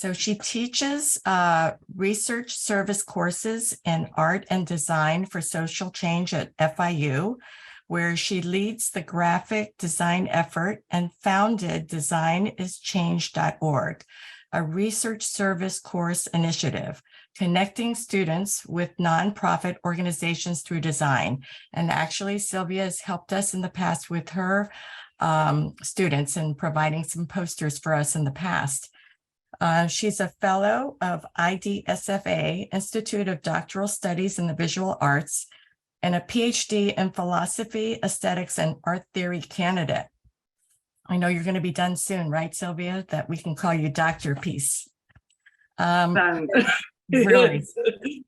So she teaches research service courses in art and design for social change at FIU, where she leads the graphic design effort and founded designischange.org, a research service course initiative connecting students with nonprofit organizations through design. And actually, Silvia has helped us in the past with her students and providing some posters for us in the past. She's a fellow of IDSFA, Institute of Doctoral Studies in the Visual Arts, and a PhD in Philosophy, Aesthetics, and Art Theory candidate. I know you're going to be done soon, right, Silvia? That we can call you Dr. Pease. Really.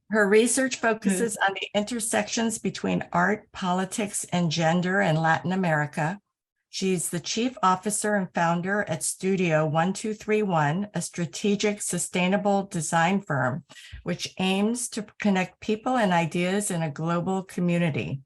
Her research focuses on the intersections between art, politics, and gender in Latin America. She's the chief officer and founder at Studio 1231, a strategic sustainable design firm, which aims to connect people and ideas in a global community.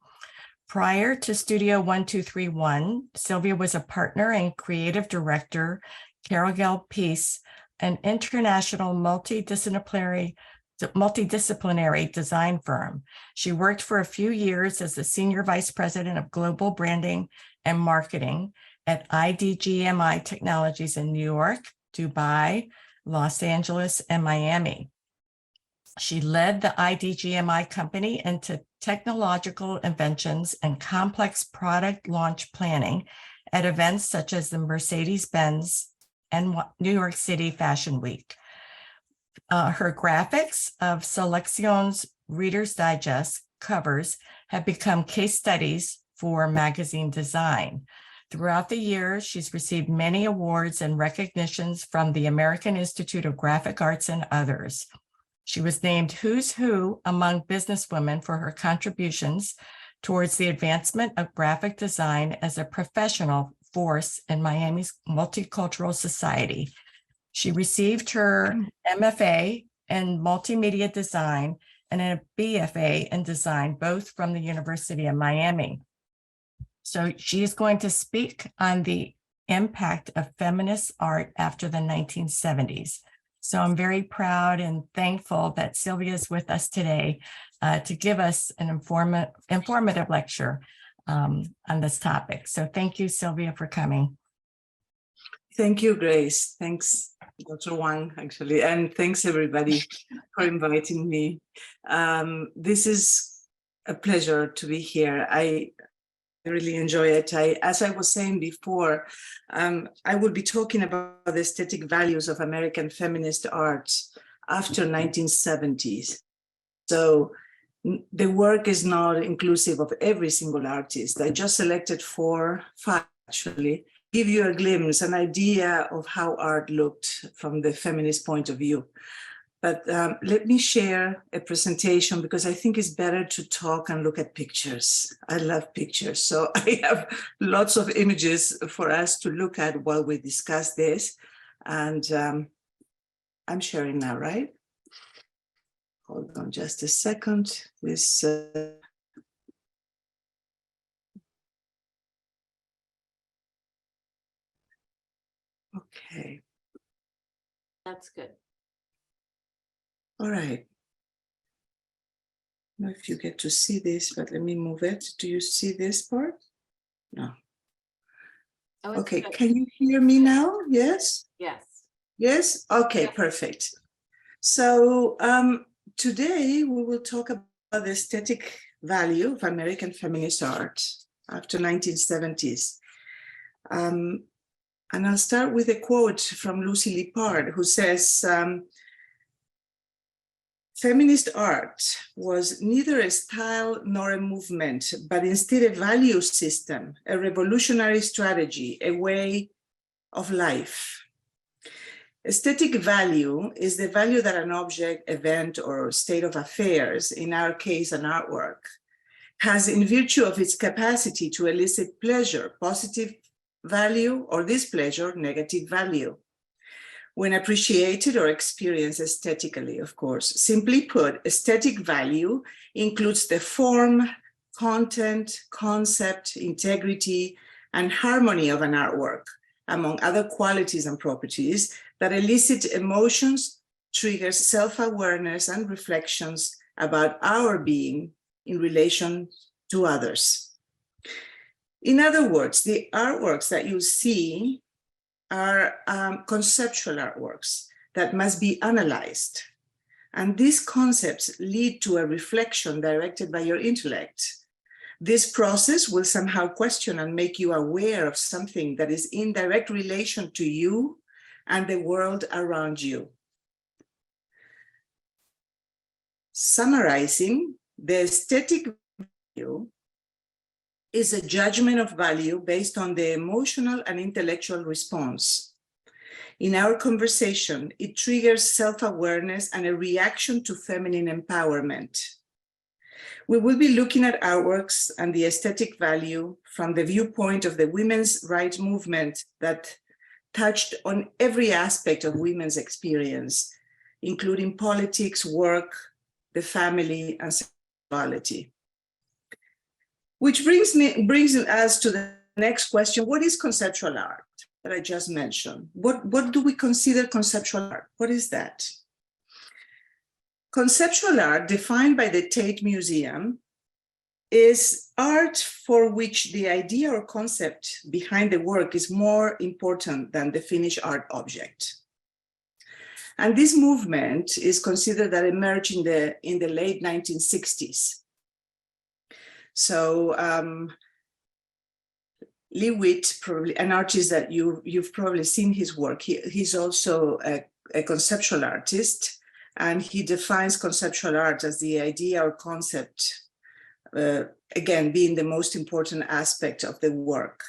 Prior to Studio 1231, Silvia was a partner and creative director, Carol Pease, an international multidisciplinary design firm. She worked for a few years as the senior vice president of global branding and marketing at IDGMI Technologies in New York, Dubai, Los Angeles, and Miami. She led the IDGMI company into technological inventions and complex product launch planning at events such as the Mercedes-Benz and New York City Fashion Week. Her graphics of Seleccion's Reader's Digest covers have become case studies for magazine design. Throughout the years, she's received many awards and recognitions from the American Institute of Graphic Arts and others. She was named Who's Who among businesswomen for her contributions towards the advancement of graphic design as a professional force in Miami's multicultural society. She received her MFA in multimedia design and a BFA in design, both from the University of Miami. So she is going to speak on the impact of feminist art after the 1970s. So I'm very proud and thankful that Silvia is with us today to give us an informative lecture on this topic. So thank you, Silvia, for coming. Thank you, Grace. Thanks, Dr. Wang, actually, and thanks everybody for inviting me. This is a pleasure to be here. I really enjoy it. As I was saying before, I will be talking about the aesthetic values of American feminist art after 1970s. So the work is not inclusive of every single artist. I just selected 5 actually, give you a glimpse, an idea of how art looked from the feminist point of view. But let me share a presentation because I think it's better to talk and look at pictures. I love pictures. So I have lots of images for us to look at while we discuss this. And I'm sharing now, right? Hold on just a second. This. Okay. That's good. All right. I don't know if you get to see this, but let me move it. Do you see this part? No. Oh, okay, good. Can you hear me now? Yes? Yes. Yes? Okay, Yes. Perfect. So today we will talk about the aesthetic value of American feminist art after 1970s. And I'll start with a quote from Lucy Lippard, who says, feminist art was neither a style nor a movement, but instead a value system, a revolutionary strategy, a way of life. Aesthetic value is the value that an object, event, or state of affairs, in our case, an artwork, has in virtue of its capacity to elicit pleasure, positive value, or displeasure, negative value, when appreciated or experienced aesthetically, of course. Simply put, aesthetic value includes the form, content, concept, integrity, and harmony of an artwork, among other qualities and properties that elicit emotions, triggers self-awareness and reflections about our being in relation to others. In other words, the artworks that you see are conceptual artworks that must be analyzed. And these concepts lead to a reflection directed by your intellect. This process will somehow question and make you aware of something that is in direct relation to you and the world around you. Summarizing, the aesthetic value is a judgment of value based on the emotional and intellectual response. In our conversation, it triggers self-awareness and a reaction to feminine empowerment. We will be looking at artworks and the aesthetic value from the viewpoint of the women's rights movement that touched on every aspect of women's experience, including politics, work, the family, and sexuality. Which brings us to the next question: what is conceptual art that I just mentioned? What do we consider conceptual art? What is that? Conceptual art, defined by the Tate Museum, is art for which the idea or concept behind the work is more important than the finished art object. And this movement is considered that emerged in the late 1960s. So Lee Witt, probably an artist that you've probably seen his work. He's also a conceptual artist, and he defines conceptual art as the idea or concept, again, being the most important aspect of the work.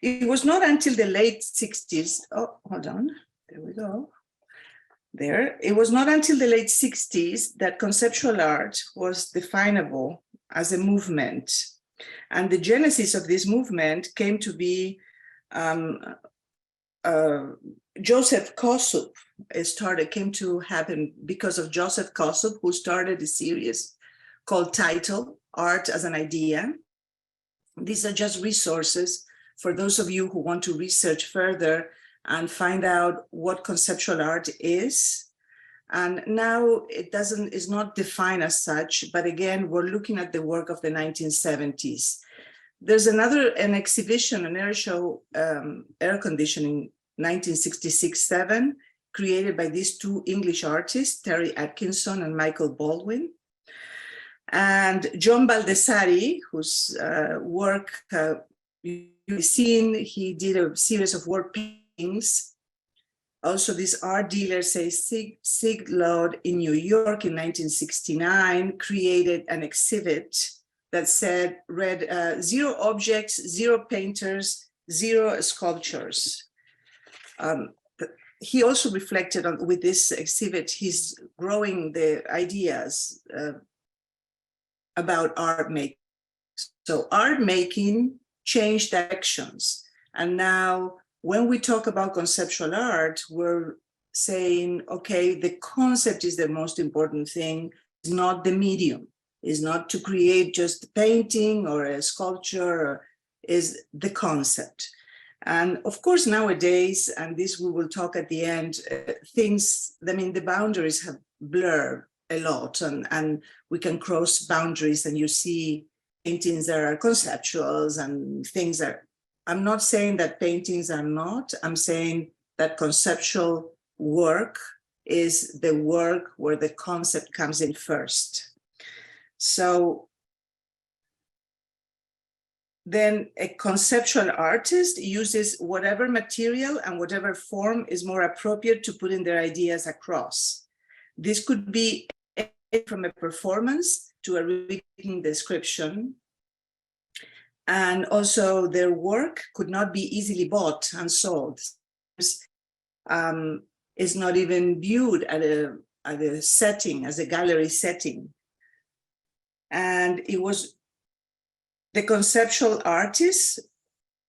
It was not until the late 60s, oh, hold on, there we go. There, it was not until the late 60s that conceptual art was definable as a movement. And the genesis of this movement came to be Joseph Kosup. Came to happen because of Joseph Kosup, who started a series called Title, Art as an Idea. These are just resources for those of you who want to research further and find out what conceptual art is. And now is not defined as such, but again, we're looking at the work of the 1970s. There's an exhibition, an air show, air conditioning, 1966-7, created by these two English artists, Terry Atkinson and Michael Baldwin. And John Baldessari, whose work you've seen, he did a series of work paintings. Also, this art dealer, Sig Lod in New York in 1969, created an exhibit that read 0 objects, 0 painters, 0 sculptures. He also reflected on, with this exhibit, he's growing the ideas about art making. So art making changed directions. And now when we talk about conceptual art, we're saying, okay, the concept is the most important thing, it's not the medium, is not to create just a painting or a sculpture, is the concept. And of course, nowadays, and this we will talk at the end, the boundaries have blurred a lot, and we can cross boundaries, and you see paintings that are conceptuals and things that, I'm not saying that paintings are not, I'm saying that conceptual work is the work where the concept comes in first. So then a conceptual artist uses whatever material and whatever form is more appropriate to put in their ideas across. This could be from a performance to a written description. And also their work could not be easily bought and sold. Is not even viewed at a setting, as a gallery setting. And it was the conceptual artists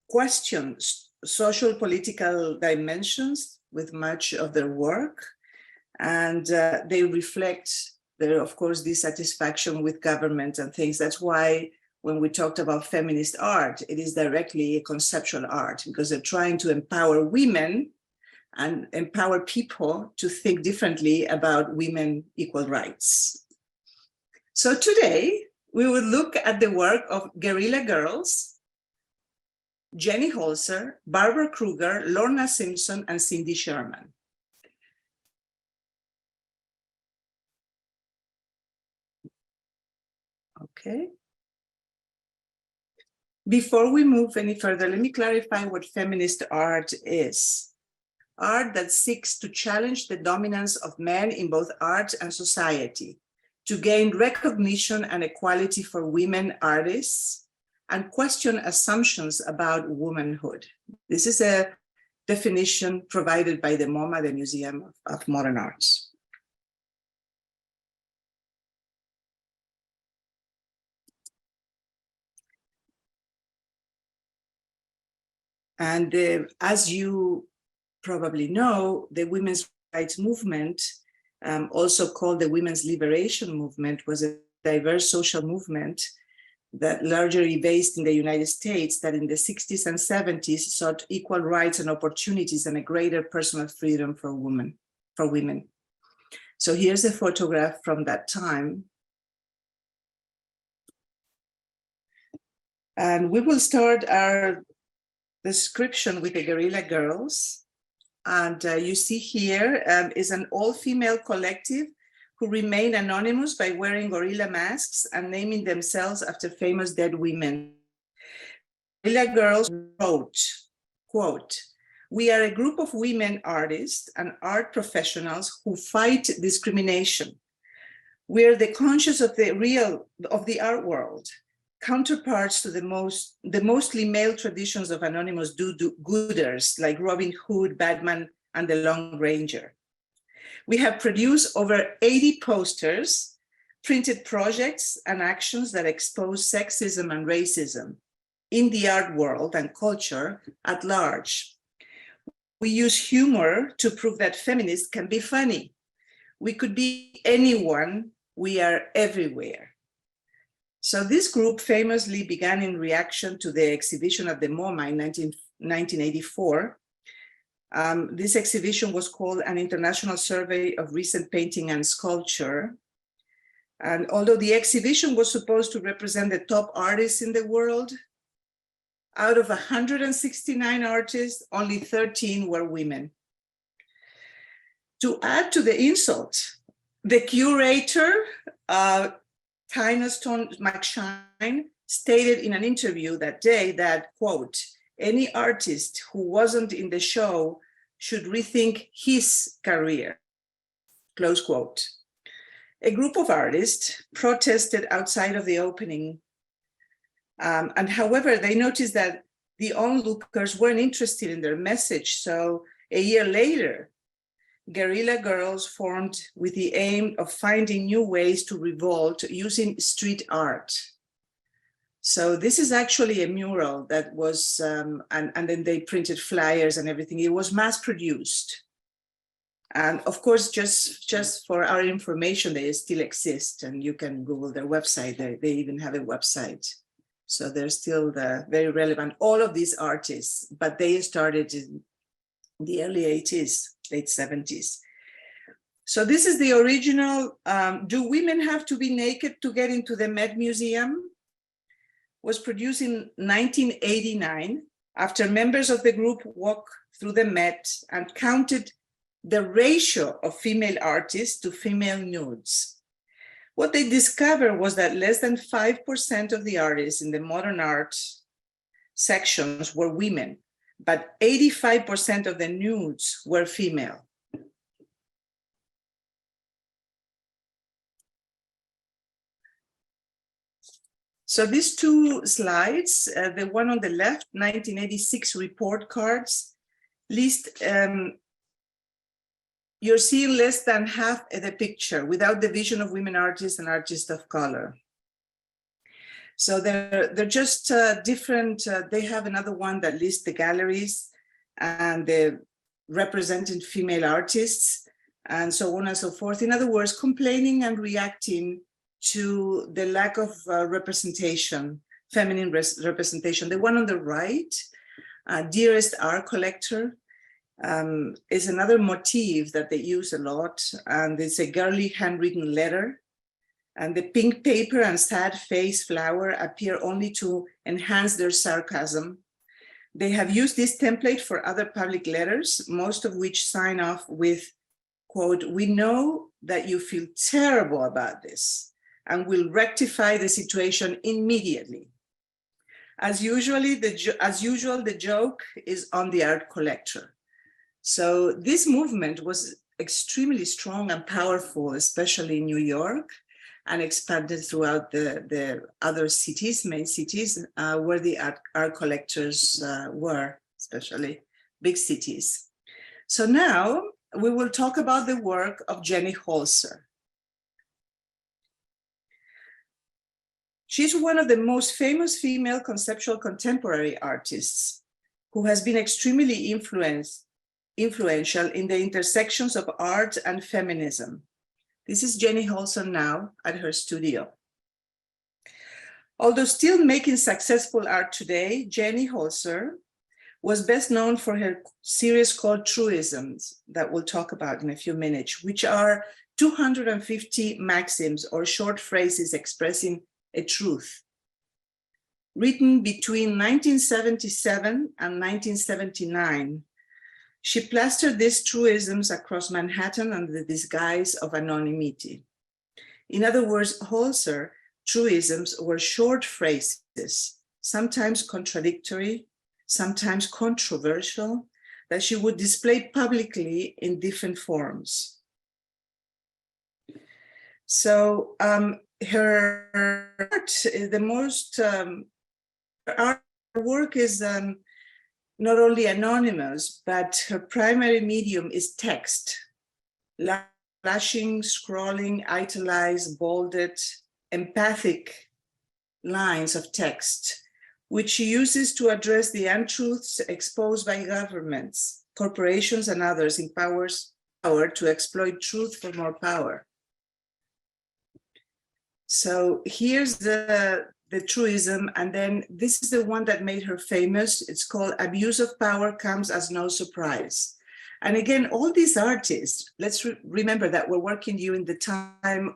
questioned social political dimensions with much of their work. And they reflect their, of course, dissatisfaction with government and things. That's why when we talked about feminist art, it is directly a conceptual art because they're trying to empower women and empower people to think differently about women equal rights. So today, we will look at the work of Guerrilla Girls, Jenny Holzer, Barbara Kruger, Lorna Simpson, and Cindy Sherman. Okay. Before we move any further, let me clarify what feminist art is. Art that seeks to challenge the dominance of men in both art and society, to gain recognition and equality for women artists, and question assumptions about womanhood. This is a definition provided by the MoMA, the Museum of Modern Arts. And as you probably know, the women's rights movement, also called the women's liberation movement, was a diverse social movement that largely based in the United States that in the 60s and 70s sought equal rights and opportunities and a greater personal freedom for women. So here's a photograph from that time. And we will start our description with the Guerrilla Girls. And you see here is an all-female collective who remain anonymous by wearing gorilla masks and naming themselves after famous dead women. Guerrilla Girls wrote, quote, "We are a group of women artists and art professionals who fight discrimination. We are the conscious of the art world, counterparts to the mostly male traditions of anonymous do-gooders like Robin Hood, Batman, and the Lone Ranger. We have produced over 80 posters, printed projects and actions that expose sexism and racism in the art world and culture at large. We use humor to prove that feminists can be funny. We could be anyone, we are everywhere." So this group famously began in reaction to the exhibition at the MoMA in 1984. This exhibition was called an International Survey of Recent Painting and Sculpture. And although the exhibition was supposed to represent the top artists in the world, out of 169 artists, only 13 were women. To add to the insult, the curator, Tina Stone McShine, stated in an interview that day that, quote, "Any artist who wasn't in the show should rethink his career," close quote. A group of artists protested outside of the opening. And however, they noticed that the onlookers weren't interested in their message. So a year later, Guerrilla Girls formed with the aim of finding new ways to revolt using street art. So this is actually a mural that was, and then they printed flyers and everything. It was mass produced. And of course, just for our information, they still exist and you can Google their website. They even have a website. So they're still very relevant, all of these artists, but they started in the early 80s, late 70s. So this is the original, Do Women Have to Be Naked to Get into the Met Museum? Was produced in 1989 after members of the group walked through the Met and counted the ratio of female artists to female nudes. What they discovered was that less than 5% of the artists in the modern art sections were women, but 85% of the nudes were female. So these two slides, the one on the left, 1986 report cards, list, you're seeing less than half of the picture without the vision of women artists and artists of color. So they're just different. They have another one that lists the galleries and the represented female artists and so on and so forth. In other words, complaining and reacting to the lack of representation feminine representation. The one on the right, Dearest Art Collector, is another motif that they use a lot, and it's a girly handwritten letter. And the pink paper and sad face flower appear only to enhance their sarcasm. They have used this template for other public letters, most of which sign off with, quote, "We know that you feel terrible about this and will rectify the situation immediately." As usual, the joke is on the art collector. So this movement was extremely strong and powerful, especially in New York, and expanded throughout the other cities, main cities, where the art collectors were, especially big cities. So now we will talk about the work of Jenny Holzer. She's one of the most famous female conceptual contemporary artists who has been extremely influential in the intersections of art and feminism. This is Jenny Holzer now at her studio. Although still making successful art today, Jenny Holzer was best known for her series called Truisms that we'll talk about in a few minutes, which are 250 maxims or short phrases expressing a truth. Written between 1977 and 1979, she plastered these truisms across Manhattan under the disguise of anonymity. In other words, Holzer truisms were short phrases, sometimes contradictory, sometimes controversial, that she would display publicly in different forms. So her art is the most, her work is not only anonymous, but her primary medium is text, flashing, scrolling, italicized, bolded, empathic lines of text, which she uses to address the untruths exposed by governments, corporations, and others in power to exploit truth for more power. So here's the truism, and then this is the one that made her famous. It's called "Abuse of power comes as no surprise." And again, all these artists, let's remember that we're working during the time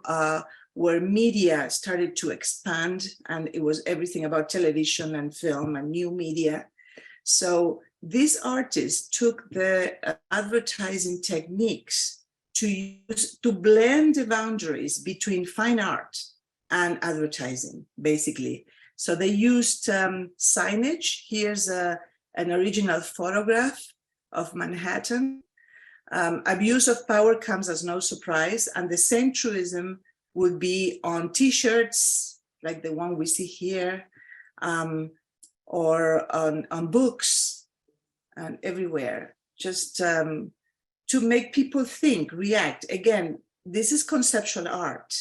where media started to expand, and it was everything about television and film and new media. So these artists took the advertising techniques to blend the boundaries between fine art and advertising, basically. So they used signage. Here's an original photograph of Manhattan. Abuse of power comes as no surprise. And the same truism would be on t-shirts, like the one we see here, or on books and everywhere, just to make people think, react. Again, this is conceptual art.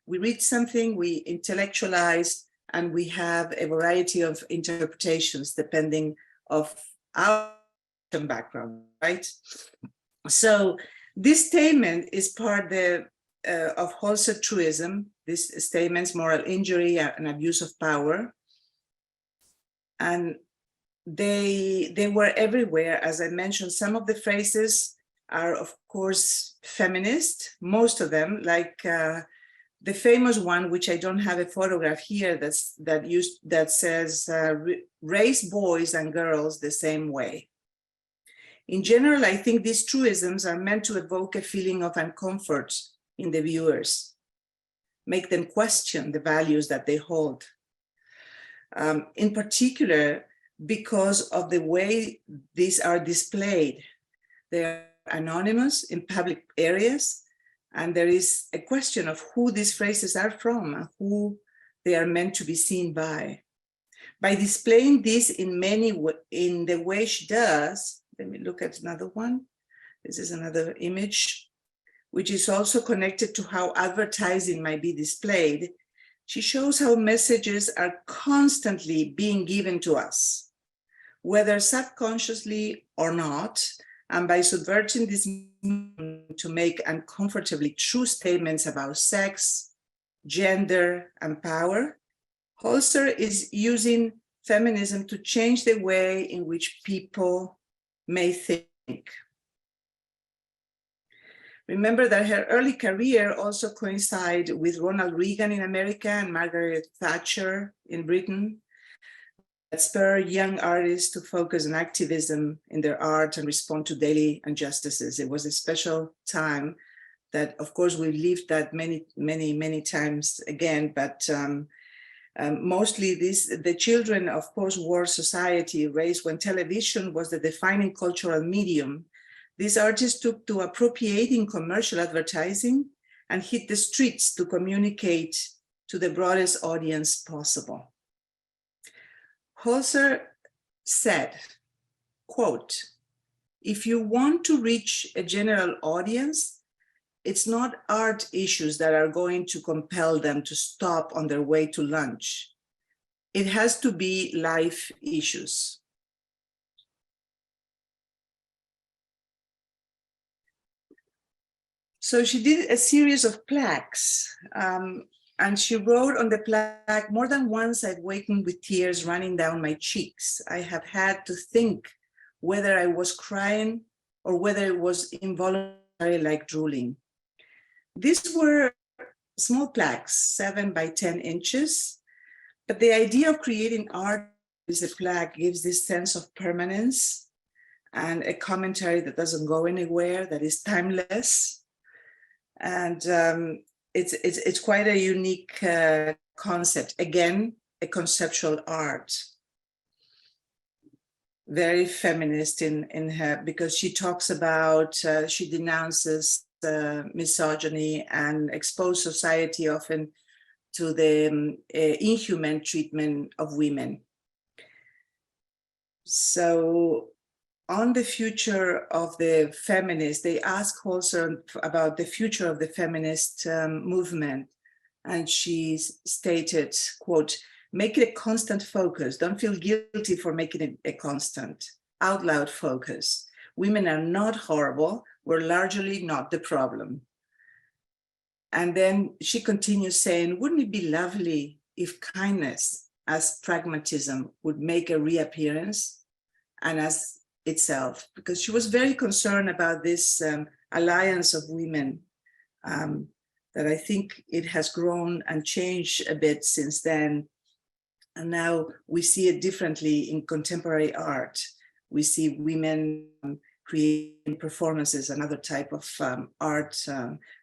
We read something, we intellectualize, and we have a variety of interpretations depending of our background, right? So this statement is part of Holzer truism, these statements, moral injury and abuse of power. And they were everywhere. As I mentioned, some of the phrases are, of course, feminist, most of them, like the famous one, which I don't have a photograph here, that says, raise boys and girls the same way. In general, I think these truisms are meant to evoke a feeling of uncomfort in the viewers, make them question the values that they hold. In particular, because of the way these are displayed. They're anonymous in public areas, and there is a question of who these phrases are from and who they are meant to be seen by. By displaying this in the way she does, let me look at another one. This is another image, which is also connected to how advertising might be displayed. She shows how messages are constantly being given to us, whether subconsciously or not, and by subverting this to make uncomfortably true statements about sex, gender, and power, Holzer is using feminism to change the way in which people may think. Remember that her early career also coincided with Ronald Reagan in America and Margaret Thatcher in Britain, that spurred young artists to focus on activism in their art and respond to daily injustices. It was a special time that, of course, we lived that many times again, but mostly the children of post-war society raised when television was the defining cultural medium. These artists took to appropriating commercial advertising and hit the streets to communicate to the broadest audience possible. Holzer said, quote, "If you want to reach a general audience, it's not art issues that are going to compel them to stop on their way to lunch. It has to be life issues." So she did a series of plaques, and she wrote on the plaque, "More than once I've wakened with tears running down my cheeks. I have had to think whether I was crying or whether it was involuntary like drooling." These were small plaques, 7 by 10 inches, but the idea of creating art with a plaque gives this sense of permanence and a commentary that doesn't go anywhere, that is timeless. And it's quite a unique concept. Again, a conceptual art. Very feminist in her, because she talks about, she denounces misogyny and exposes society often to the inhuman treatment of women. So on the future of the feminists, they asked Holzer about the future of the feminist movement. And she stated, quote, "Make it a constant focus. Don't feel guilty for making it a constant, out loud focus. Women are not horrible. We're largely not the problem." And then she continues saying, "Wouldn't it be lovely if kindness as pragmatism would make a reappearance and as itself?" Because she was very concerned about this alliance of women, that I think it has grown and changed a bit since then. And now we see it differently in contemporary art. We see women creating performances and other type of art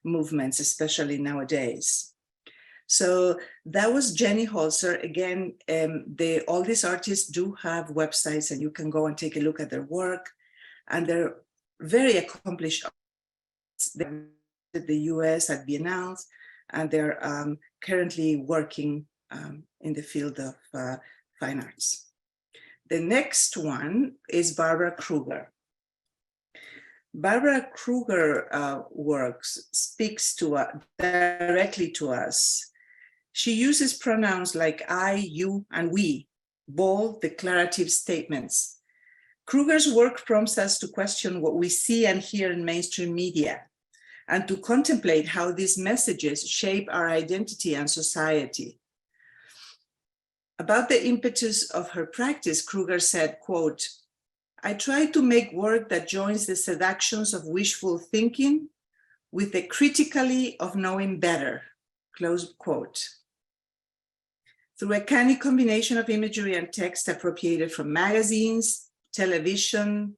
movements, especially nowadays. So that was Jenny Holzer. Again, all these artists do have websites, and you can go and take a look at their work. And they're very accomplished artists. They're at the US at Biennales, and they're currently working in the field of fine arts. The next one is Barbara Kruger. Barbara Kruger works speaks directly to us. She uses pronouns like I, you, and we, bold, declarative statements. Kruger's work prompts us to question what we see and hear in mainstream media, and to contemplate how these messages shape our identity and society. About the impetus of her practice, Kruger said, quote, "I try to make work that joins the seductions of wishful thinking with the critically of knowing better," close quote. Through a canny combination of imagery and text appropriated from magazines, television,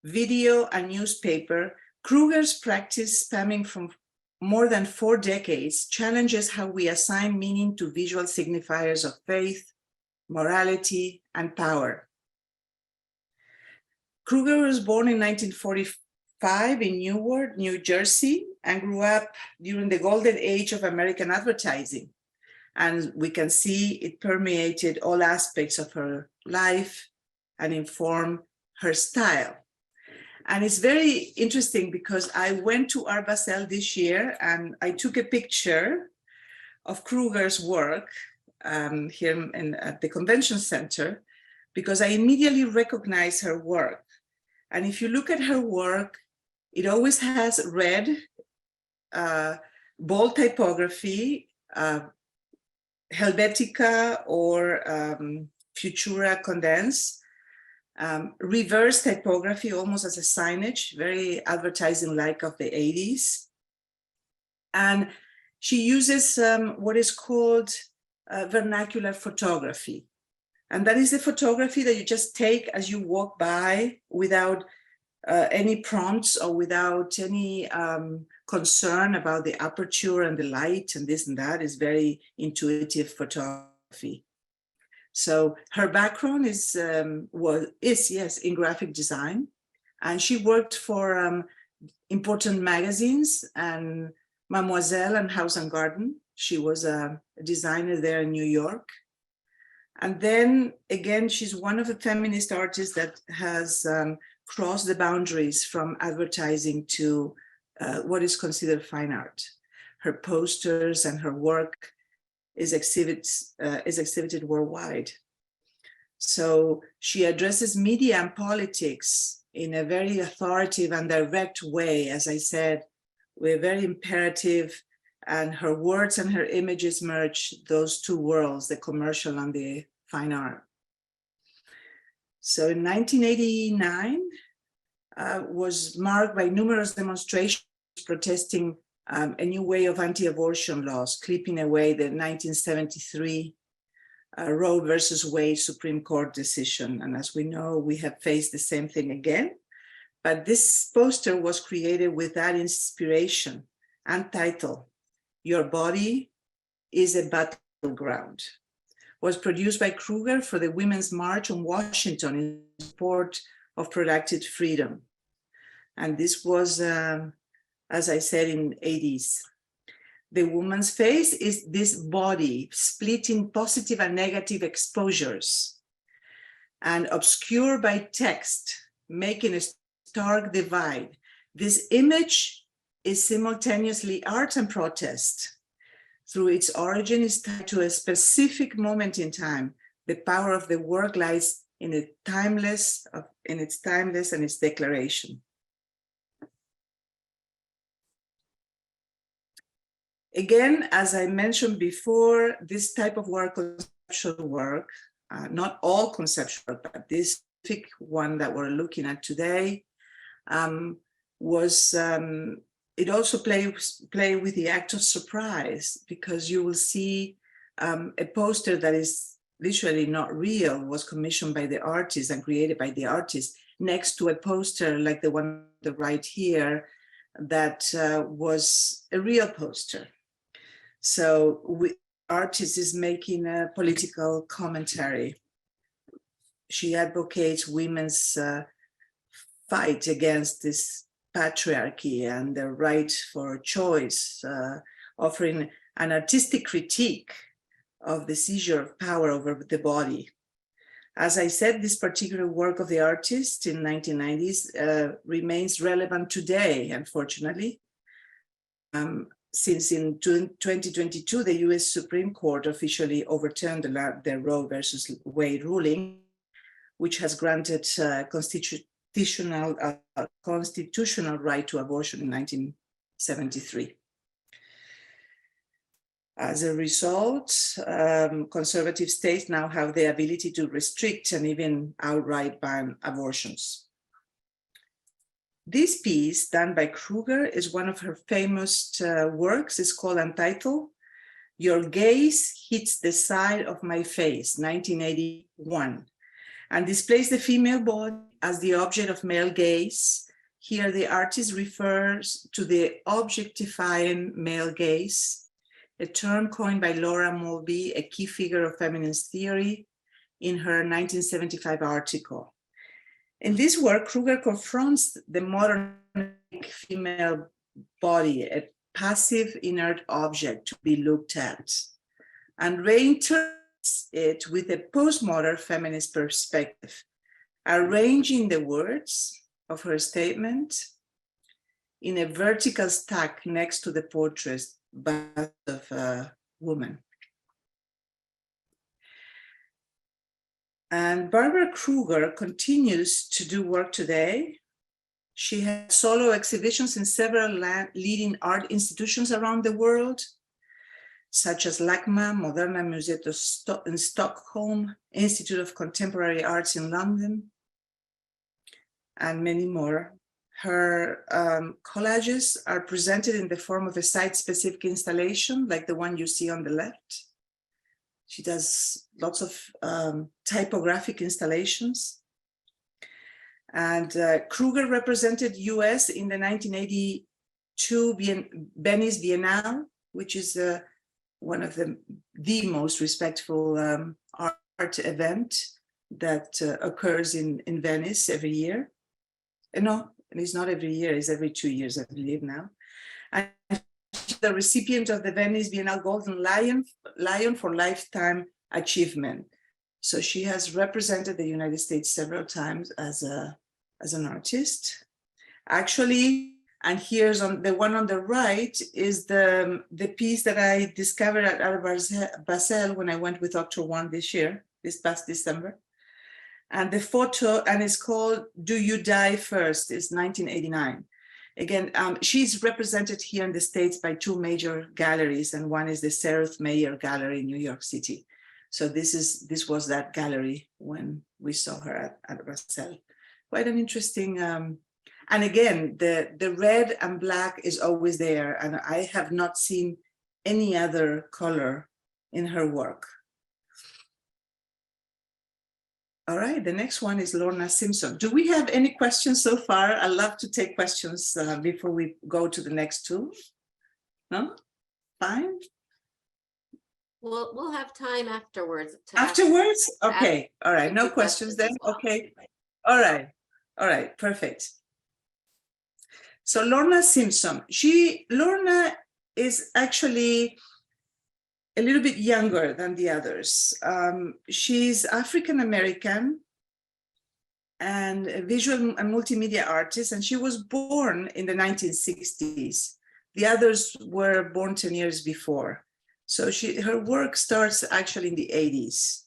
video, and newspaper, Kruger's practice, spanning from more than 4 decades, challenges how we assign meaning to visual signifiers of faith, morality, and power. Kruger was born in 1945 in Newark, New Jersey, and grew up during the golden age of American advertising. And we can see it permeated all aspects of her life and informed her style. And it's very interesting because I went to Art Basel this year and I took a picture of Kruger's work here at the convention center, because I immediately recognized her work. And if you look at her work, it always has red, bold typography, Helvetica or Futura Condense, reverse typography almost as a signage, very advertising-like of the 80s. And she uses what is called vernacular photography. And that is the photography that you just take as you walk by without any prompts or without any concern about the aperture and the light and this and that. Is very intuitive photography. So her background is yes, in graphic design, and she worked for important magazines and Mademoiselle and House and Garden. She was a designer there in New York. And then again, she's one of the feminist artists that has crossed the boundaries from advertising to what is considered fine art. Her posters and her work is exhibited worldwide. So she addresses media and politics in a very authoritative and direct way. As I said, we're very imperative, and her words and her images merge those two worlds, the commercial and the fine art. So in 1989 was marked by numerous demonstrations protesting a new way of anti-abortion laws, clipping away the 1973 Roe versus Wade Supreme Court decision. And as we know, we have faced the same thing again. But this poster was created with that inspiration and title, "Your Body is a Battleground." Was produced by Kruger for the Women's March on Washington in support of productive freedom. And this was, as I said, in the 80s. The woman's face is this body split in positive and negative exposures and obscured by text, making a stark divide. This image is simultaneously art and protest. Through its origin is tied to a specific moment in time. The power of the work lies in its timeless and its declaration. Again, as I mentioned before, this type of work, conceptual work, not all conceptual work, but this specific one that we're looking at today, it also play with the act of surprise, because you will see a poster that is literally not real, was commissioned by the artist and created by the artist, next to a poster like the one on the right here that was a real poster. So the artist is making a political commentary. She advocates women's fight against this patriarchy and the right for choice, offering an artistic critique of the seizure of power over the body. As I said, this particular work of the artist in 1990s remains relevant today, unfortunately, since in 2022, the US Supreme Court officially overturned the Roe versus Wade ruling, which has granted constitutional right to abortion in 1973. As a result, conservative states now have the ability to restrict and even outright ban abortions. This piece, done by Kruger, is one of her famous works. It's called Untitled, "Your Gaze Hits the Side of My Face," 1981, and displays the female body as the object of male gaze. Here, the artist refers to the objectifying male gaze, a term coined by Laura Mulvey, a key figure of feminist theory, in her 1975 article. In this work, Kruger confronts the modern female body, a passive, inert object to be looked at, and reinterprets it with a postmodern feminist perspective, arranging the words of her statement in a vertical stack next to the portrait of a woman. And Barbara Kruger continues to do work today. She has solo exhibitions in several leading art institutions around the world. such as LACMA, Moderna Museet in Stockholm, Institute of Contemporary Arts in London, and many more. Her collages are presented in the form of a site-specific installation, like the one you see on the left. She does lots of typographic installations. And Kruger represented US in the 1982 Venice Biennale, which is one of the most respectful art event that occurs in Venice every year. No, it's not every year, it's every 2 years, I believe now. And she's the recipient of the Venice Biennale Golden Lion for Lifetime Achievement. So she has represented the United States several times as an artist. Actually, and here's on the one on the right is the piece that I discovered at Art Basel when I went with Dr. Wang this past December. And the photo, and it's called Do You Die First? It's 1989. Again, she's represented here in the States by two major galleries, and one is the Sereth Mayer Gallery in New York City. So this was that gallery when we saw her at Basel. Quite an interesting, and again, the red and black is always there, and I have not seen any other color in her work. All right, the next one is Lorna Simpson. Do we have any questions so far? I'd love to take questions before we go to the next two. No? Fine? We'll have time afterwards. Afterwards? Okay, all right, no questions then, well. okay. All right, perfect. So Lorna Simpson, Lorna is actually a little bit younger than the others. She's African-American and a visual and multimedia artist, and she was born in the 1960s. The others were born 10 years before. So her work starts actually in the 80s.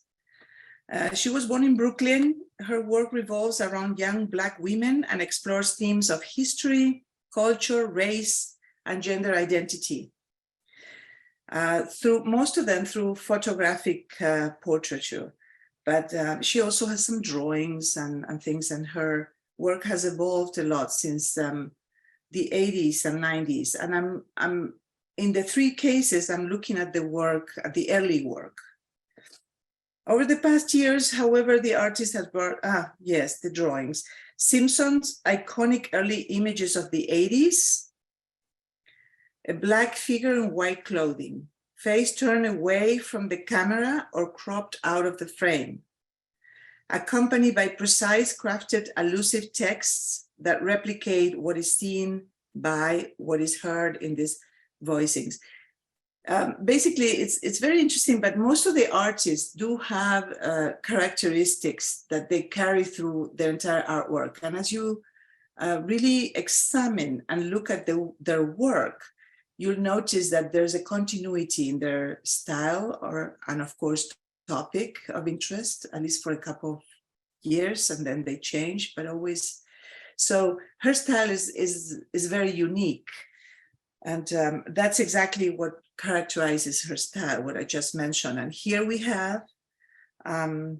She was born in Brooklyn. Her work revolves around young Black women and explores themes of history, culture, race, and gender identity. Through most of them through photographic portraiture, but she also has some drawings and things, and her work has evolved a lot since the 80s and 90s. And I'm in the three cases, I'm looking at the work, at the early work. Over the past years, however, the artist has brought, yes, the drawings. Simpson's iconic early images of the 80s, a Black figure in white clothing, face turned away from the camera or cropped out of the frame, accompanied by precise crafted allusive texts that replicate what is seen by what is heard in these voicings. Basically, it's very interesting, but most of the artists do have characteristics that they carry through their entire artwork. And as you really examine and look at their work, you'll notice that there's a continuity in their style and of course, topic of interest, at least for a couple of years, and then they change, but always. So her style is very unique. And that's exactly what characterizes her style, what I just mentioned. And here we have the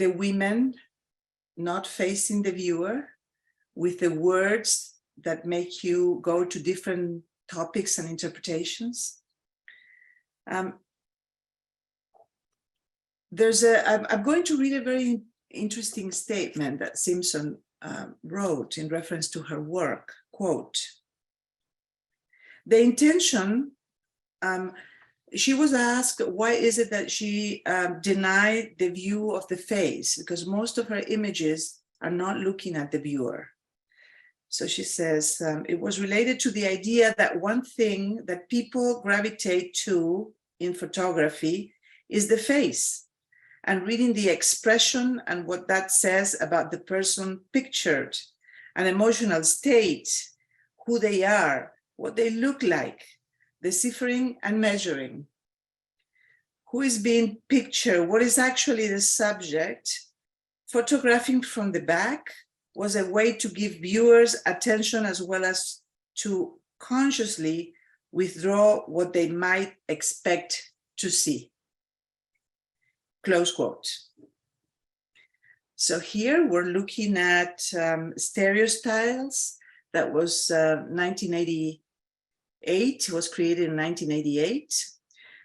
women not facing the viewer with the words that make you go to different topics and interpretations. I'm going to read a very interesting statement that Simpson wrote in reference to her work, quote, "The intention," she was asked, why is it that she denied the view of the face? Because most of her images are not looking at the viewer. So she says, it was related to the idea that one thing that people gravitate to in photography is the face, and reading the expression and what that says about the person pictured, an emotional state, who they are, what they look like, deciphering and measuring. Who is being pictured, what is actually the subject? Photographing from the back was a way to give viewers attention as well as to consciously withdraw what they might expect to see. Close quote. So here we're looking at stereo styles. That was 1988, it was created in 1988.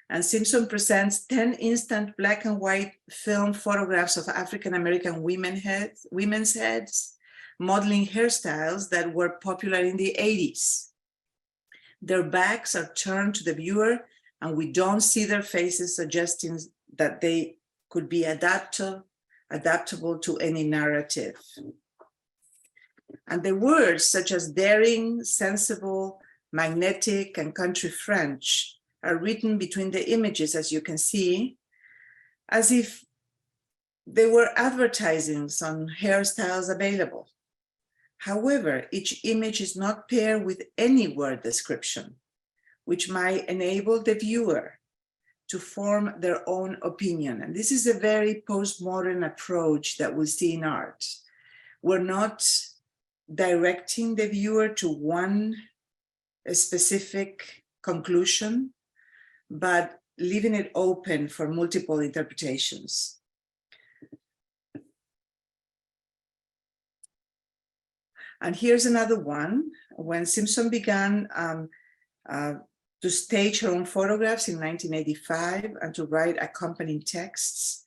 And Simpson presents 10 instant black and white film photographs of African-American women's heads, modeling hairstyles that were popular in the 80s. Their backs are turned to the viewer and we don't see their faces, suggesting that they could be adaptable to any narrative. And the words such as daring, sensible, magnetic, and country French are written between the images, as you can see, as if they were advertisings on hairstyles available. However, each image is not paired with any word description, which might enable the viewer to form their own opinion. And this is a very postmodern approach that we see in art. We're not directing the viewer to one specific conclusion, but leaving it open for multiple interpretations. And here's another one. When Simpson began to stage her own photographs in 1985 and to write accompanying texts,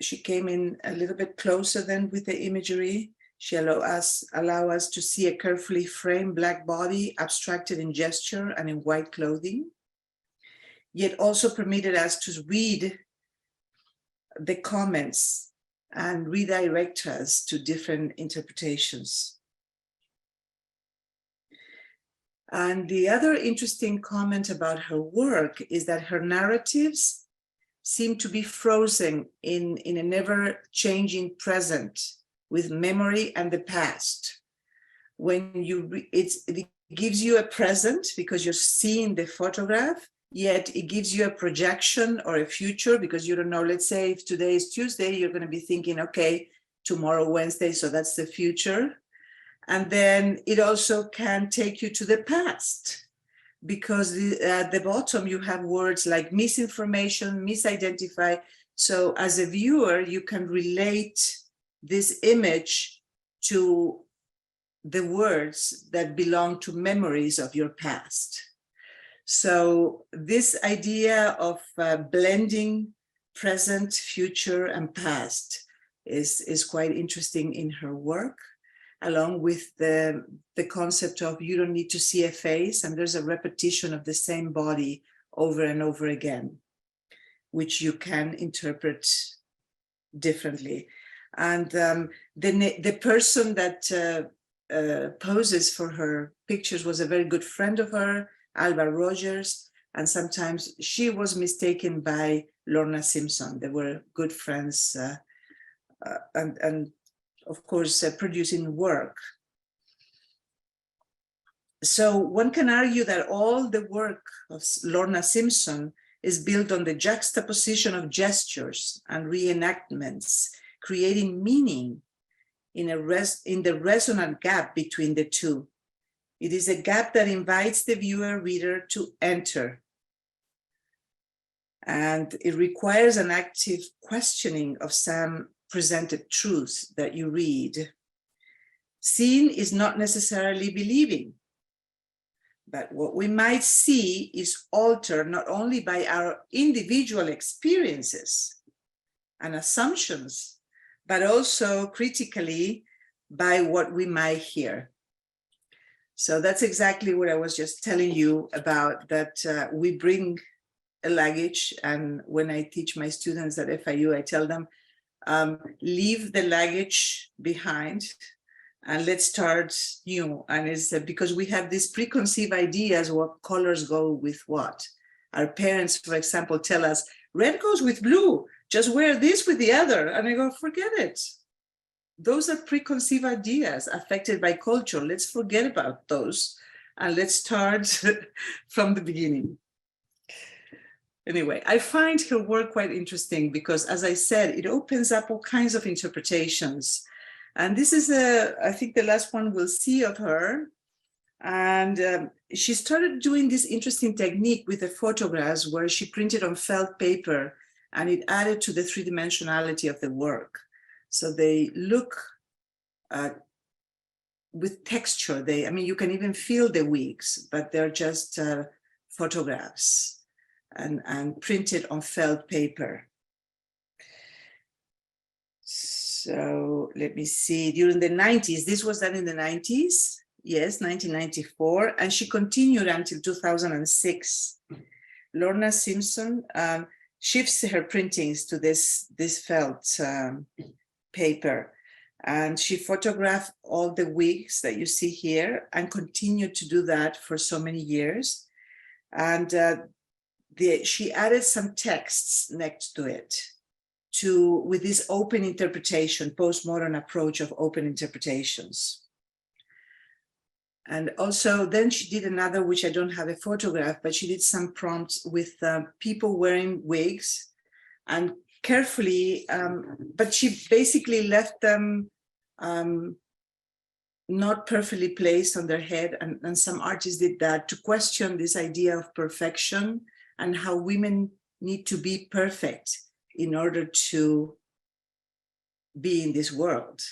she came in a little bit closer then with the imagery. She allow us to see a carefully framed black body abstracted in gesture and in white clothing, yet also permitted us to read the comments and redirect us to different interpretations. And the other interesting comment about her work is that her narratives seem to be frozen in a never-changing present with memory and the past. When it gives you a present because you're seeing the photograph, yet it gives you a projection or a future because you don't know. Let's say if today is Tuesday, you're going to be thinking, okay, tomorrow Wednesday, so that's the future. And then it also can take you to the past because at the bottom you have words like misinformation, misidentify. So as a viewer, you can relate this image to the words that belong to memories of your past. So this idea of blending present, future, and past is quite interesting in her work, along with the concept of you don't need to see a face and there's a repetition of the same body over and over again, which you can interpret differently. And the person that poses for her pictures was a very good friend of her, Alba Rogers, and sometimes she was mistaken by Lorna Simpson. They were good friends and of course, producing work. So one can argue that all the work of Lorna Simpson is built on the juxtaposition of gestures and reenactments, creating meaning in the resonant gap between the two. It is a gap that invites the viewer, reader to enter. And it requires an active questioning of some presented truths that you read. Seeing is not necessarily believing, but what we might see is altered not only by our individual experiences and assumptions, but also critically by what we might hear. So that's exactly what I was just telling you about, that we bring a luggage, and when I teach my students at FIU, I tell them, leave the luggage behind and let's start new. And it's because we have these preconceived ideas what colors go with what. Our parents, for example, tell us red goes with blue, just wear this with the other. And I go, forget it. Those are preconceived ideas affected by culture. Let's forget about those and let's start from the beginning. Anyway, I find her work quite interesting because, as I said, it opens up all kinds of interpretations. And this is, I think, the last one we'll see of her. And she started doing this interesting technique with the photographs where she printed on felt paper, and it added to the three-dimensionality of the work. So they look with texture. I mean, you can even feel the wigs, but they're just photographs and printed on felt paper. So let me see, during the 90s, this was done in the 90s, yes, 1994, and she continued until 2006. Lorna Simpson shifts her printings to this felt paper, and she photographed all the wigs that you see here and continued to do that for so many years. And she added some texts next to it with this open interpretation, postmodern approach of open interpretations. And also then she did another, which I don't have a photograph, but she did some prompts with people wearing wigs and carefully, but she basically left them not perfectly placed on their head. And some artists did that to question this idea of perfection and how women need to be perfect in order to be in this world.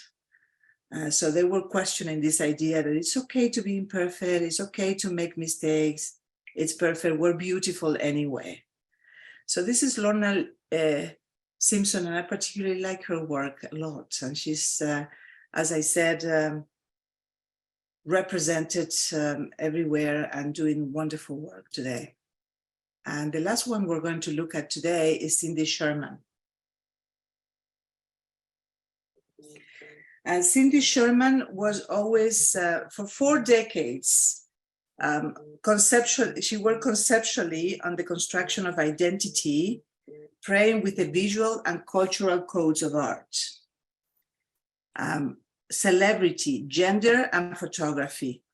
So they were questioning this idea that it's okay to be imperfect, it's okay to make mistakes, it's perfect, we're beautiful anyway. So this is Lorna Simpson, and I particularly like her work a lot. And she's, as I said, represented everywhere and doing wonderful work today. And the last one we're going to look at today is Cindy Sherman. And Cindy Sherman was always, for 4 decades, she worked conceptually on the construction of identity, playing with the visual and cultural codes of art, celebrity, gender, and photography.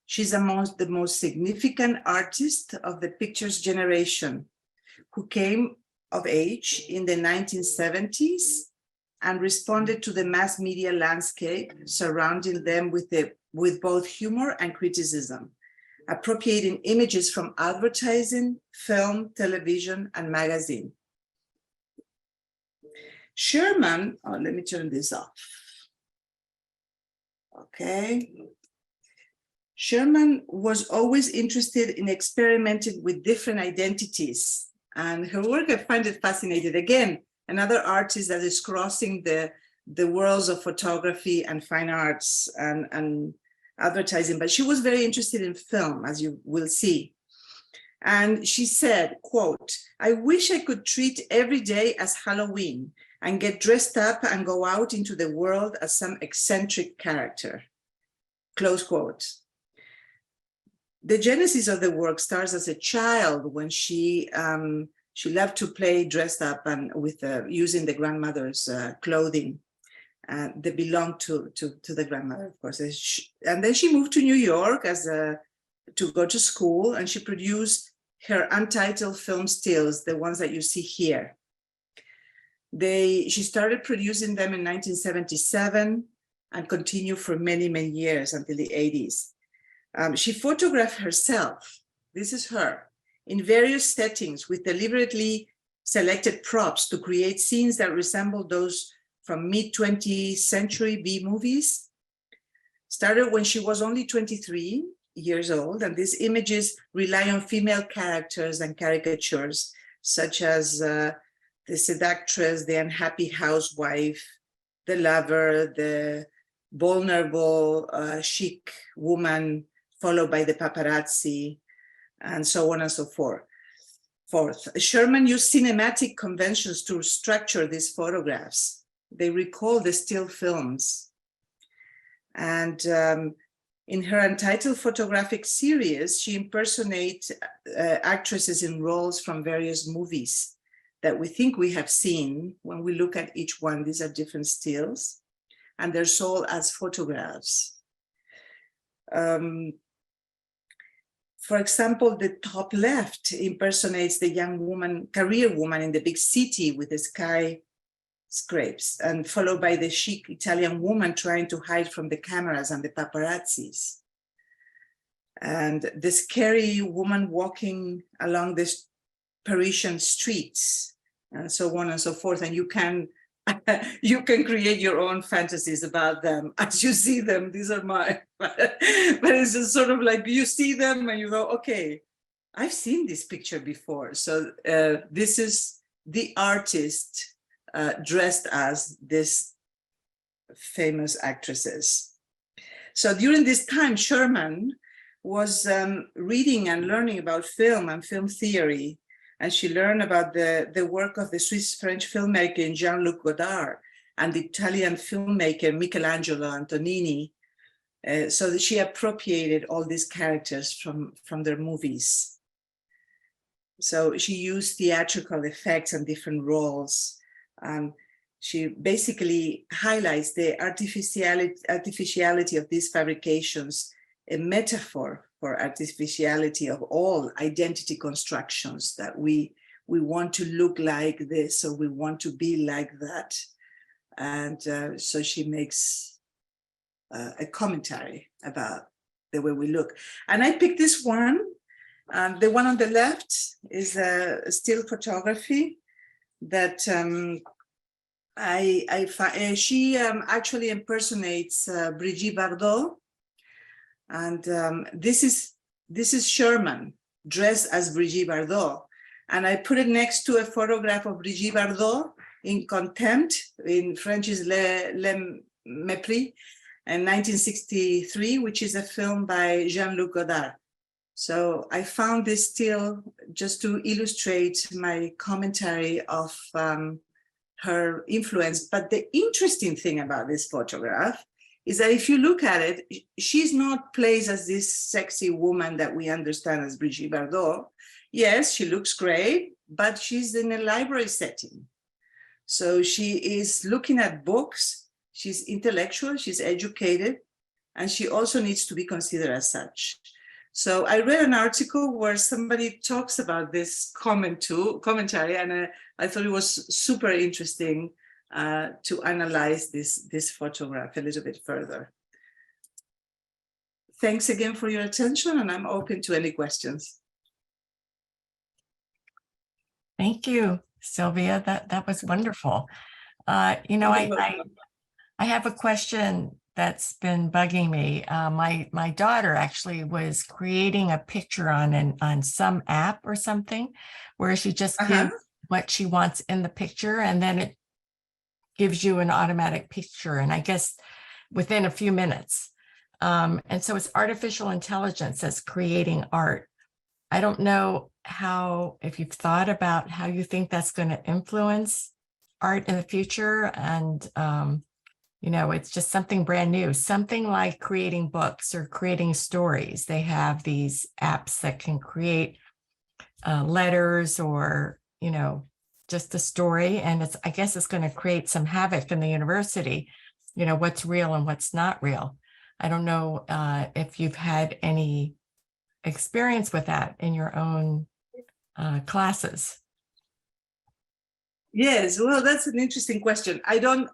She's amongst the most significant artists of the pictures generation who came of age in the 1970s and responded to the mass media landscape surrounding them with both humor and criticism, appropriating images from advertising, film, television, and magazine. Sherman, let me turn this off. Okay. Sherman was always interested in experimenting with different identities, and her work, I find it fascinating. Again, another artist that is crossing the worlds of photography and fine arts and advertising, but she was very interested in film, as you will see. And she said, quote, "I wish I could treat every day as Halloween and get dressed up and go out into the world as some eccentric character," close quote. The genesis of the work starts as a child when she loved to play dressed up and with using the grandmother's clothing that belonged to the grandmother, of course. And then she moved to New York to go to school, and she produced her untitled film stills, the ones that you see here. She started producing them in 1977 and continued for many, many years until the 80s. She photographed herself, this is her, in various settings with deliberately selected props to create scenes that resemble those from mid-20th century B-movies. Started when she was only 23 years old, and these images rely on female characters and caricatures, such as the seductress, the unhappy housewife, the lover, the vulnerable, chic woman, followed by the paparazzi, and so on and so forth. Sherman used cinematic conventions to structure these photographs. They recall the still films. And in her untitled photographic series, she impersonates actresses in roles from various movies that we think we have seen. When we look at each one, these are different stills, and they're sold as photographs. For example, the top left impersonates the young woman, career woman in the big city with the skyscrapers, and followed by the chic Italian woman trying to hide from the cameras and the paparazzis. and the scary woman walking along this Parisian streets, and so on and so forth. And you can you can create your own fantasies about them as you see them. These are mine, but it's just sort of like you see them and you go, okay, I've seen this picture before. So this is the artist dressed as this famous actresses. So during this time, Sherman was reading and learning about film and film theory. And she learned about the work of the Swiss-French filmmaker Jean-Luc Godard and the Italian filmmaker Michelangelo Antonioni. So that she appropriated all these characters from their movies. So she used theatrical effects and different roles. She basically highlights the artificiality of these fabrications, a metaphor for artificiality of all identity constructions, that we want to look like this, or we want to be like that. And so she makes a commentary about the way we look. And I picked this one. The one on the left is a still photography that she actually impersonates Brigitte Bardot. And this is Sherman dressed as Brigitte Bardot. And I put it next to a photograph of Brigitte Bardot in Contempt, in French is Le Mépris, in 1963, which is a film by Jean-Luc Godard. So I found this still just to illustrate my commentary of her influence. But the interesting thing about this photograph is that if you look at it, she's not placed as this sexy woman that we understand as Brigitte Bardot. Yes, she looks great, but she's in a library setting. So she is looking at books, she's intellectual, she's educated, and she also needs to be considered as such. So I read an article where somebody talks about this commentary, and I thought it was super interesting to analyze this photograph a little bit further. Thanks again for your attention, and I'm open to any questions. Thank you, Silvia. That was wonderful. I have a question that's been bugging me. My daughter actually was creating a picture on some app or something, where she just gives what she wants in the picture, and then it gives you an automatic picture, and I guess within a few minutes. And so it's artificial intelligence that's creating art. I don't know if you've thought about how you think that's going to influence art in the future. And, it's just something brand new, something like creating books or creating stories. They have these apps that can create letters or, just a story. And I guess it's going to create some havoc in the university, what's real and what's not real. I don't know if you've had any experience with that in your own classes. Yes, well, that's an interesting question. I don't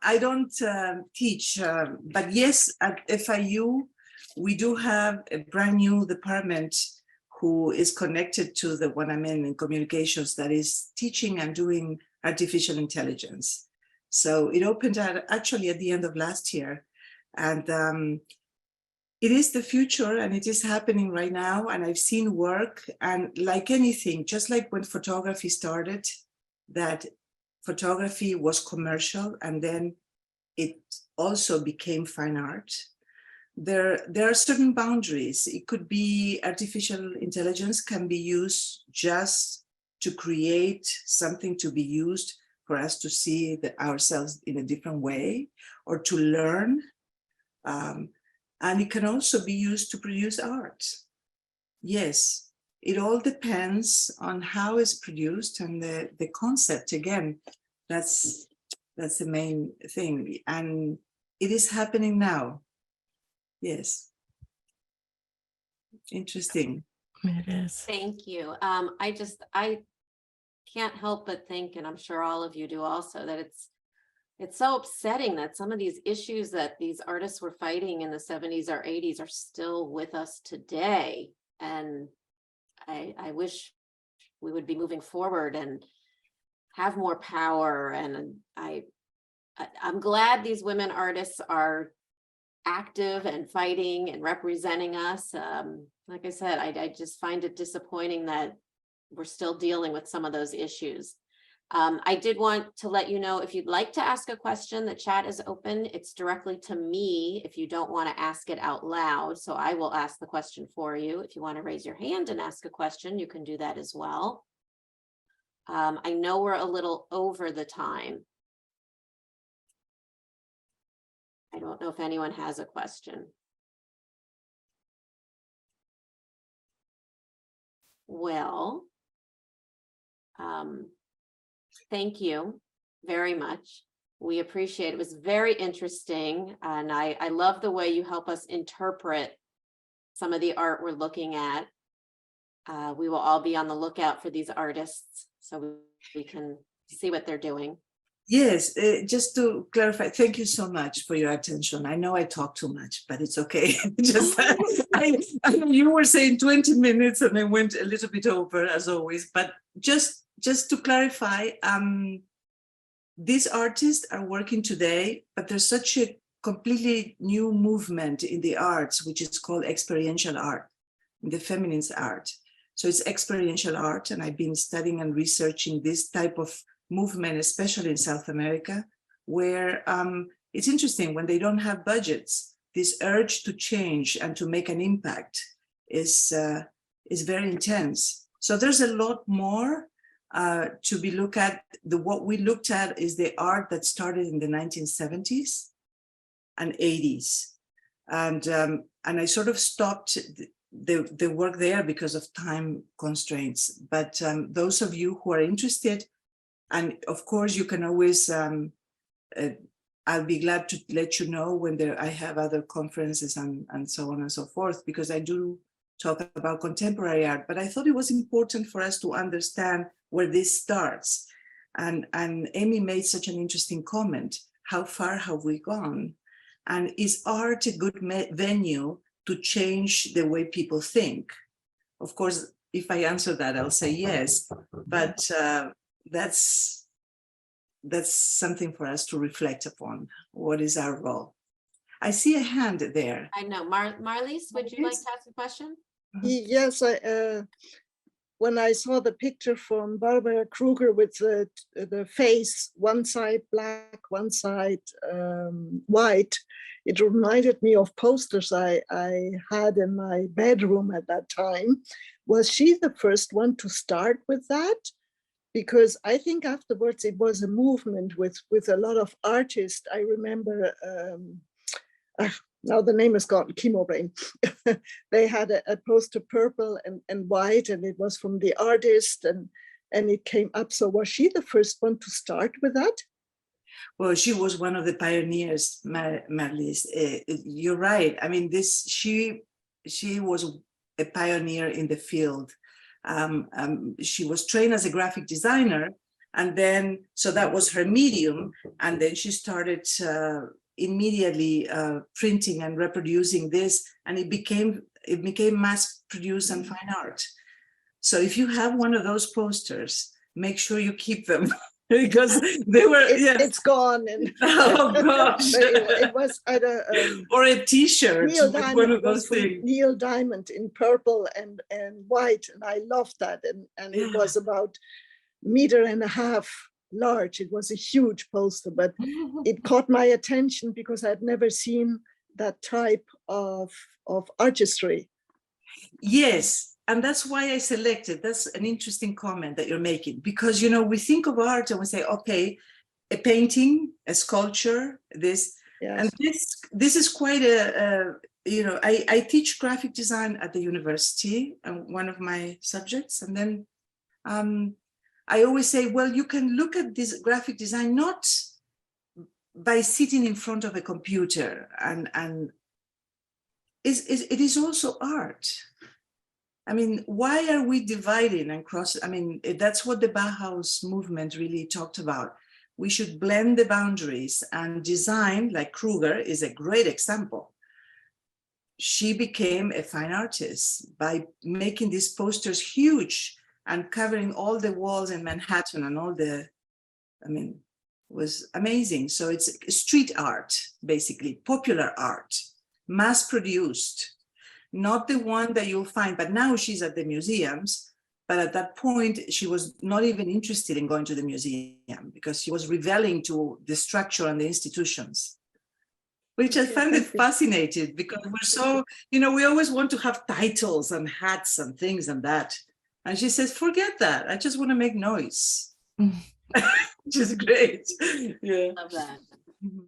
teach, but yes, at FIU, we do have a brand new department who is connected to the one I'm in communications, that is teaching and doing artificial intelligence. So it opened actually at the end of last year, and it is the future, and it is happening right now. And I've seen work, and like anything, just like when photography started, that photography was commercial, and then it also became fine art. There are certain boundaries. It could be artificial intelligence can be used just to create something to be used for us to see ourselves in a different way, or to learn. And it can also be used to produce art. Yes, it all depends on how it's produced and the concept. Again, that's the main thing. And it is happening now. Yes. Interesting. It is. Thank you. I can't help but think, and I'm sure all of you do also, that it's it's so upsetting that some of these issues that these artists were fighting in the 70s or 80s are still with us today. And I wish we would be moving forward and have more power. And I'm glad these women artists are active and fighting and representing us. Like I said, I just find it disappointing that we're still dealing with some of those issues. I did want to let you know, if you'd like to ask a question, the chat is open. It's directly to me if you don't want to ask it out loud. So I will ask the question for you. If you want to raise your hand and ask a question, you can do that as well. I know we're a little over the time. I don't know if anyone has a question. Well, thank you very much. We appreciate it. It was very interesting. And I love the way you help us interpret some of the art we're looking at. We will all be on the lookout for these artists so we can see what they're doing. Yes, just to clarify, thank you so much for your attention. I know I talk too much, but it's okay. Just you were saying 20 minutes and I went a little bit over as always, but just to clarify, these artists are working today, but there's such a completely new movement in the arts, which is called experiential art, the feminist art. So it's experiential art, and I've been studying and researching this type of movement, especially in South America, where it's interesting, when they don't have budgets, this urge to change and to make an impact is very intense. So there's a lot more to be looked at. What we looked at is the art that started in the 1970s and 80s. And I sort of stopped the work there because of time constraints. But those of you who are interested, and of course, you can always, I'll be glad to let you know when I have other conferences and so on and so forth, because I do talk about contemporary art. But I thought it was important for us to understand where this starts. And Amy made such an interesting comment. How far have we gone? And is art a good venue to change the way people think? Of course, if I answer that, I'll say yes. But that's something for us to reflect upon. What is our role? I see a hand there. I know. Marlies, would you like to ask a question? Yes, when I saw the picture from Barbara Kruger with the face, one side black, one side white, it reminded me of posters I had in my bedroom at that time. Was she the first one to start with that? Because I think afterwards it was a movement with a lot of artists. I remember, now the name is gone, Chemo Brain. They had a poster purple and white, and it was from the artist, and it came up. So was she the first one to start with that? Well, she was one of the pioneers, Marlies. You're right. I mean, she was a pioneer in the field. She was trained as a graphic designer, and then, so that was her medium. And then she started immediately printing and reproducing this, and it became mass produced and fine art. So if you have one of those posters, make sure you keep them. Because they were, it's gone. And oh gosh, it was at or a T-shirt, one of those things. Neil Diamond in purple and white, and I loved that. And it was about 1.5 meters large. It was a huge poster, but it caught my attention because I'd never seen that type of artistry. Yes. And that's why I selected. That's an interesting comment that you're making, because, you know, we think of art and we say, okay, a painting, a sculpture, this, yes. And this is quite you know, I teach graphic design at the university, one of my subjects. And then I always say, well, you can look at this graphic design not by sitting in front of a computer, and it is also art. I mean, why are we dividing and crossing? I mean, that's what the Bauhaus movement really talked about. we should blend the boundaries, and design, like Kruger, is a great example. She became a fine artist by making these posters huge and covering all the walls in Manhattan and all the, I mean, was amazing. So it's street art, basically, popular art, mass produced, not the one that you'll find, but now she's at the museums. But at that point, she was not even interested in going to the museum because she was rebelling to the structure and the institutions, which I find it fascinating because we're so, you know, we always want to have titles and hats and things and that. And she says, forget that. I just want to make noise. Which is great. Yeah. Love that. Mhm.